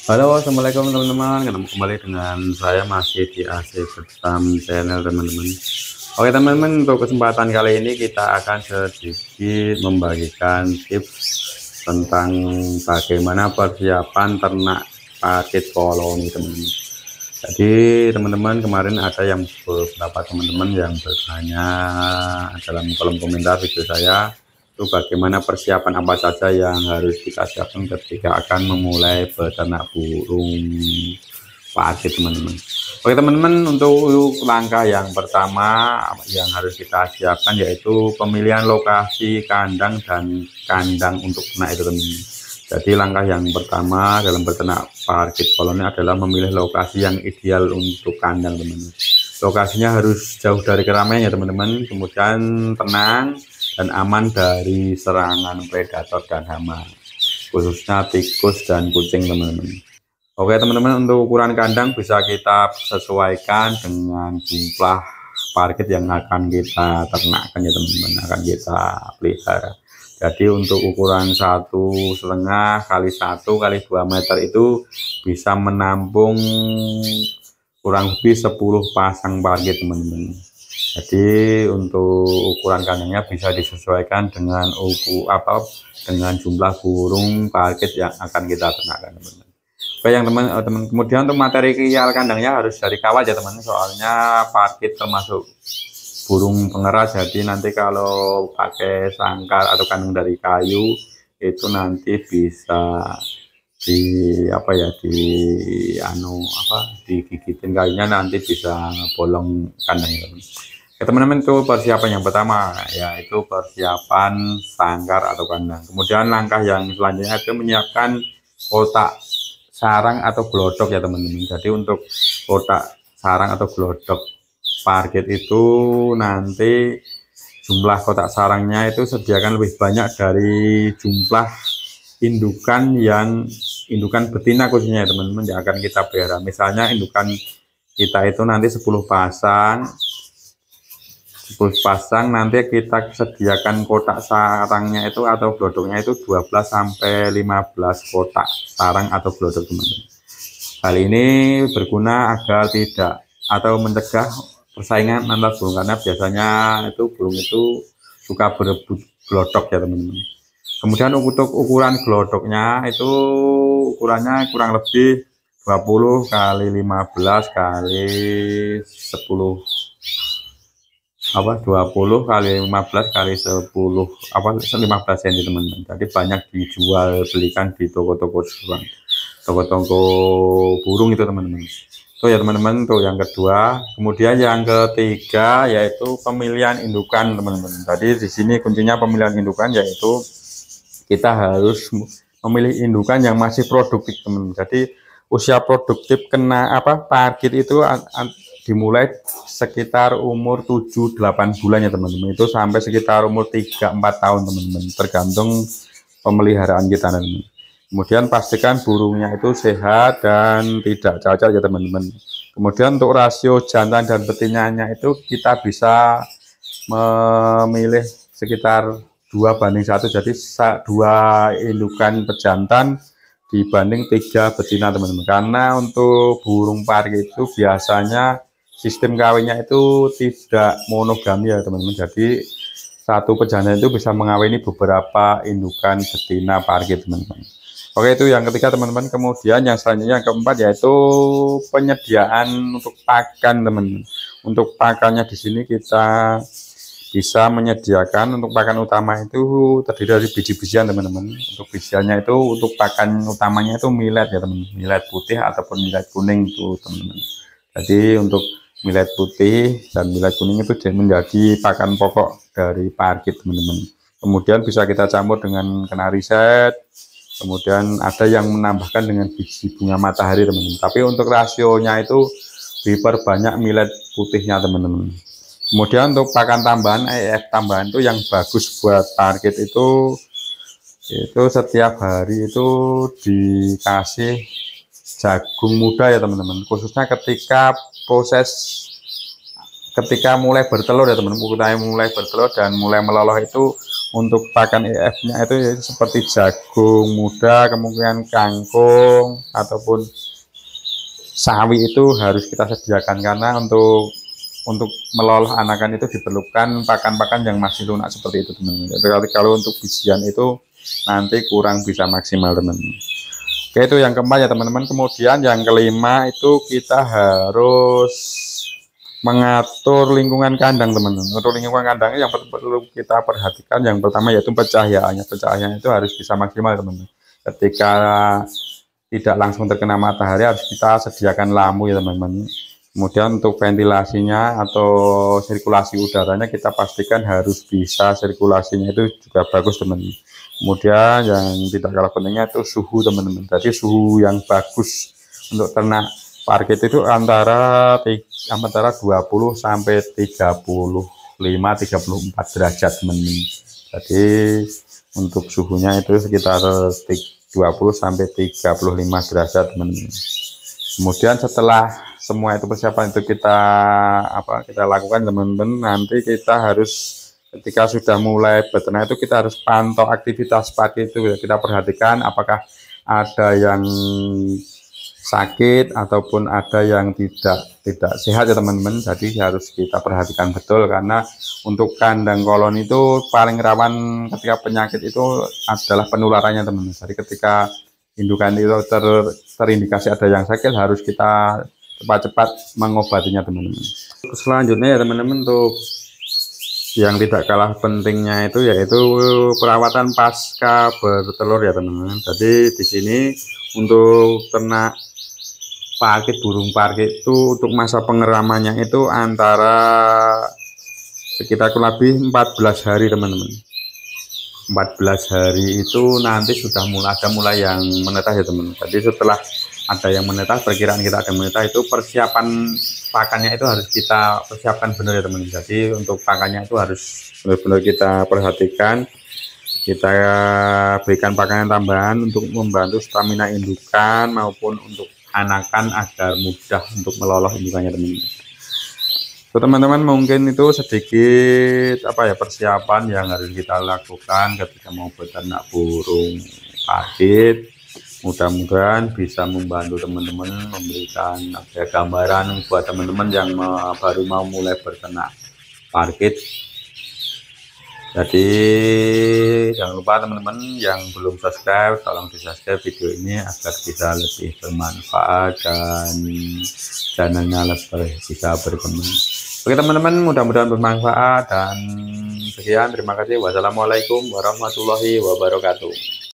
Halo, assalamualaikum teman-teman. Ketemu kembali dengan saya masih di AC Betam Channel teman-teman. Oke teman-teman, untuk kesempatan kali ini kita akan sedikit membagikan tips tentang bagaimana persiapan ternak parkit koloni teman-teman. Jadi teman-teman, kemarin ada yang beberapa teman-teman yang bertanya dalam kolom komentar video saya itu bagaimana persiapan apa saja yang harus kita siapkan ketika akan memulai beternak burung parkit teman-teman. Oke teman-teman, untuk langkah yang pertama yang harus kita siapkan yaitu pemilihan lokasi kandang dan kandang untuk ternak itu teman-teman. Jadi langkah yang pertama dalam beternak parkit koloni adalah memilih lokasi yang ideal untuk kandang teman-teman. Lokasinya harus jauh dari keramaian ya teman-teman, kemudian tenang dan aman dari serangan predator dan hama, khususnya tikus dan kucing teman-teman. Oke teman-teman, untuk ukuran kandang bisa kita sesuaikan dengan jumlah parkit yang akan kita ternakkan ya teman-teman, akan kita pelihara. Jadi untuk ukuran 1,5 kali 1 kali 2 meter itu bisa menampung kurang lebih 10 pasang parkit teman-teman. Jadi untuk ukuran kandangnya bisa disesuaikan dengan dengan jumlah burung parkit yang akan kita ternakkan teman-teman. Oke yang teman-teman, kemudian untuk material kandangnya harus dari kawat ya teman, soalnya parkit termasuk burung pengeras, jadi nanti kalau pakai sangkar atau kandang dari kayu itu nanti bisa digigitin kayunya, nanti bisa bolong kandangnya teman. Ya teman-teman, itu persiapan yang pertama yaitu persiapan sangkar atau kandang. Kemudian langkah yang selanjutnya itu menyiapkan kotak sarang atau glodok ya teman-teman. Jadi untuk kotak sarang atau glodok parkit itu nanti jumlah kotak sarangnya itu sediakan lebih banyak dari jumlah indukan betina khususnya ya teman-teman yang akan kita pelihara. Misalnya indukan kita itu nanti 10 pasang, nanti kita sediakan kotak sarangnya itu atau glodoknya itu 12 sampai 15 kotak sarang atau glodok teman-teman. Hal ini berguna agar tidak atau mencegah persaingan antar burung, karena biasanya itu burung itu suka berebut glodok ya teman-teman. Kemudian untuk ukuran glodoknya itu ukurannya kurang lebih 20 kali 15 kali 10 20 kali 15 kali 10 15 cm teman-teman. Jadi banyak dijual belikan di toko-toko burung itu teman-teman. Tuh ya teman-teman, tuh yang kedua. Kemudian yang ketiga yaitu pemilihan indukan teman-teman. Jadi di sini kuncinya pemilihan indukan, yaitu kita harus memilih indukan yang masih produktif teman-teman. Jadi usia produktif parkit itu dimulai sekitar umur 7-8 bulan ya teman-teman, itu sampai sekitar umur 3-4 tahun teman-teman, tergantung pemeliharaan kita teman-teman. Kemudian pastikan burungnya itu sehat dan tidak cacat ya teman-teman. Kemudian untuk rasio jantan dan betinanya itu kita bisa memilih sekitar 2:1, jadi 2 indukan pejantan dibanding 3 betina teman-teman. Karena untuk burung parkit itu biasanya sistem kawinnya itu tidak monogami ya teman-teman, jadi satu pejantan itu bisa mengawini beberapa indukan betina parkit teman-teman. Oke, itu yang ketiga teman-teman. Kemudian yang selanjutnya yang keempat yaitu penyediaan untuk pakan teman-teman. Untuk pakannya di sini kita bisa menyediakan untuk pakan utama itu terdiri dari biji-bijian teman-teman. Untuk bijiannya itu untuk pakan utamanya itu millet ya teman-teman, millet putih ataupun millet kuning itu teman-teman. Jadi untuk millet putih dan millet kuning itu menjadi pakan pokok dari parkit teman-teman. Kemudian bisa kita campur dengan kenari set, kemudian ada yang menambahkan dengan biji bunga matahari teman-teman. Tapi untuk rasionya itu diperbanyak millet putihnya teman-teman. Kemudian untuk pakan tambahan, tambahan itu yang bagus buat parkit itu setiap hari itu dikasih jagung muda ya teman-teman, khususnya ketika mulai bertelur ya teman-teman. Mulai bertelur dan mulai meloloh itu untuk pakan EF-nya itu ya seperti jagung muda, kemungkinan kangkung ataupun sawi itu harus kita sediakan, karena untuk meloloh anakan itu diperlukan pakan-pakan yang masih lunak seperti itu teman-teman. Jadi kalau untuk bijian itu nanti kurang bisa maksimal teman-teman. Oke, itu yang keempat ya teman-teman. Kemudian yang kelima itu kita harus mengatur lingkungan kandang teman-teman. Untuk lingkungan kandang yang perlu kita perhatikan yang pertama yaitu pencahayaannya. Pencahayaannya itu harus bisa maksimal teman-teman. Ketika tidak langsung terkena matahari harus kita sediakan lampu ya teman-teman. Kemudian untuk ventilasinya atau sirkulasi udaranya kita pastikan harus bisa, sirkulasinya itu juga bagus teman-teman. Kemudian yang tidak kalah pentingnya itu suhu teman-teman. Jadi suhu yang bagus untuk ternak parkit itu antara 20 sampai 34 derajat teman-teman. Jadi untuk suhunya itu sekitar 20 sampai 35 derajat teman-teman. Kemudian setelah semua itu persiapan itu kita lakukan teman-teman, nanti kita harus ketika sudah mulai beternak itu kita harus pantau aktivitas parkit itu, kita perhatikan apakah ada yang sakit ataupun ada yang tidak sehat ya teman-teman. Jadi harus kita perhatikan betul, karena untuk kandang kolon itu paling rawan ketika penyakit itu adalah penularannya teman-teman. Jadi ketika indukan itu terindikasi ada yang sakit, harus kita cepat-cepat mengobatinya teman-teman. Selanjutnya ya teman-teman, untuk yang tidak kalah pentingnya itu yaitu perawatan pasca bertelur ya teman-teman. Jadi di sini untuk ternak parkit, burung parkit itu untuk masa pengeramannya itu antara sekitar kurang lebih 14 hari teman-teman. 14 hari itu nanti sudah mulai yang menetas ya teman-teman. Jadi setelah ada yang menetas, perkiraan kita ada menetas, itu persiapan pakannya itu harus kita persiapkan benar ya teman-teman. Jadi untuk pakannya itu harus benar-benar kita perhatikan, kita berikan pakanan tambahan untuk membantu stamina indukan maupun untuk anakan agar mudah untuk meloloh indukannya teman-teman. Teman-teman, mungkin itu sedikit persiapan yang harus kita lakukan ketika mau beternak burung parkit. Mudah-mudahan bisa membantu teman-teman, memberikan gambaran buat teman-teman yang baru mau mulai beternak parkit. Jadi jangan lupa teman-teman yang belum subscribe, tolong di subscribe video ini agar bisa lebih bermanfaat dan channelnya bisa berkembang. Oke teman-teman, mudah-mudahan bermanfaat dan sekian, terima kasih. Wassalamualaikum warahmatullahi wabarakatuh.